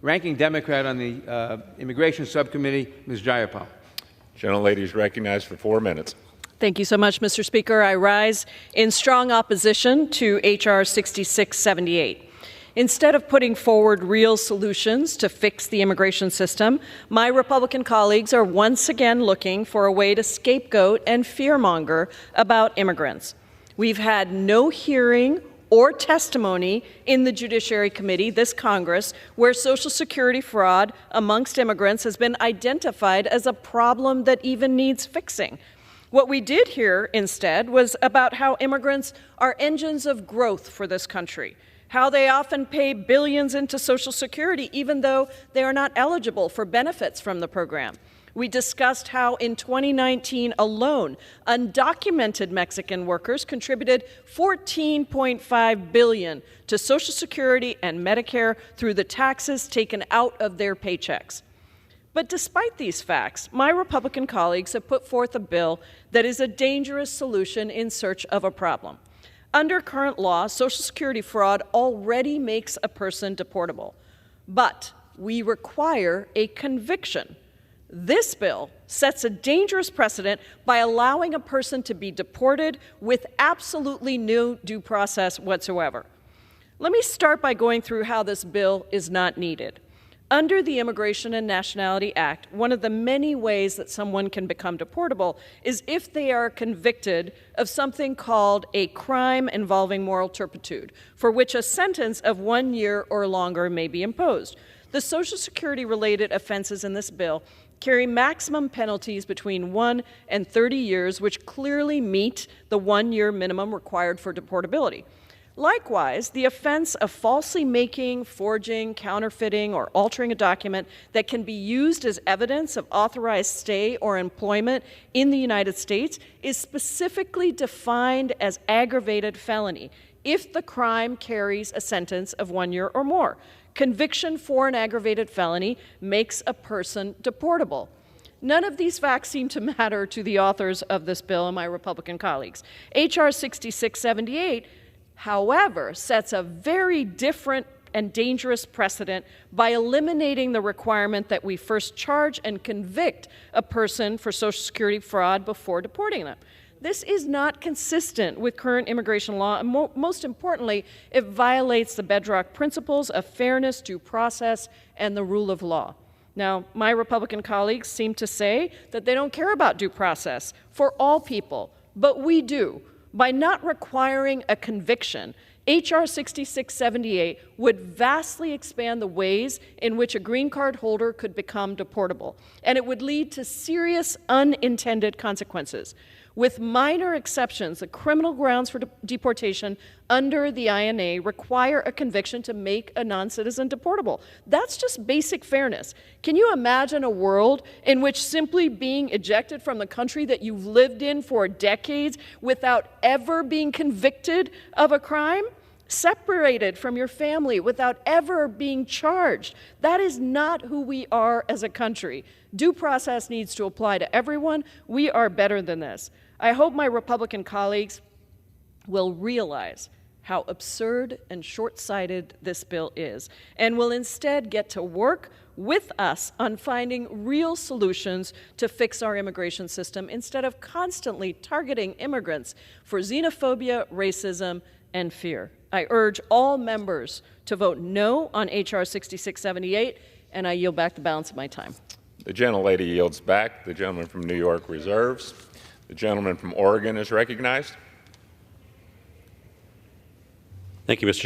Ranking Democrat on the Immigration Subcommittee, Ms. Jayapal. Gentlelady is recognized for 4 minutes. Thank you so much, Mr. Speaker. I rise in strong opposition to H.R. 6678. Instead of putting forward real solutions to fix the immigration system, my Republican colleagues are once again looking for a way to scapegoat and fearmonger about immigrants. We've had no hearing or testimony in the Judiciary Committee, this Congress, where Social Security fraud amongst immigrants has been identified as a problem that even needs fixing. What we did hear instead was about how immigrants are engines of growth for this country, how they often pay billions into Social Security even though they are not eligible for benefits from the program. We discussed how in 2019 alone, undocumented Mexican workers contributed $14.5 billion to Social Security and Medicare through the taxes taken out of their paychecks. But despite these facts, my Republican colleagues have put forth a bill that is a dangerous solution in search of a problem. Under current law, Social Security fraud already makes a person deportable, but we require a conviction. This bill sets a dangerous precedent by allowing a person to be deported with absolutely no due process whatsoever. Let me start by going through how this bill is not needed. Under the Immigration and Nationality Act, one of the many ways that someone can become deportable is if they are convicted of something called a crime involving moral turpitude, for which a sentence of 1 year or longer may be imposed. The Social Security-related offenses in this bill carry maximum penalties between 1 and 30 years, which clearly meet the 1-year minimum required for deportability. Likewise, the offense of falsely making, forging, counterfeiting, or altering a document that can be used as evidence of authorized stay or employment in the United States is specifically defined as aggravated felony if the crime carries a sentence of 1 year or more. Conviction for an aggravated felony makes a person deportable. None of these facts seem to matter to the authors of this bill and my Republican colleagues. H.R. 6678, however, sets a very different and dangerous precedent by eliminating the requirement that we first charge and convict a person for Social Security fraud before deporting them. This is not consistent with current immigration law, and most importantly, it violates the bedrock principles of fairness, due process, and the rule of law. Now, my Republican colleagues seem to say that they don't care about due process for all people, but we do. By not requiring a conviction, H.R. 6678 would vastly expand the ways in which a green card holder could become deportable, and it would lead to serious unintended consequences. With minor exceptions, the criminal grounds for deportation under the INA require a conviction to make a non-citizen deportable. That's just basic fairness. Can you imagine a world in which simply being ejected from the country that you've lived in for decades without ever being convicted of a crime? Separated from your family without ever being charged. That is not who we are as a country. Due process needs to apply to everyone. We are better than this. I hope my Republican colleagues will realize how absurd and short-sighted this bill is and will instead get to work with us on finding real solutions to fix our immigration system instead of constantly targeting immigrants for xenophobia, racism, and fear. I urge all members to vote no on H.R. 6678, and I yield back the balance of my time. The gentlelady yields back. The gentleman from New York reserves. The gentleman from Oregon is recognized. Thank you, Mr.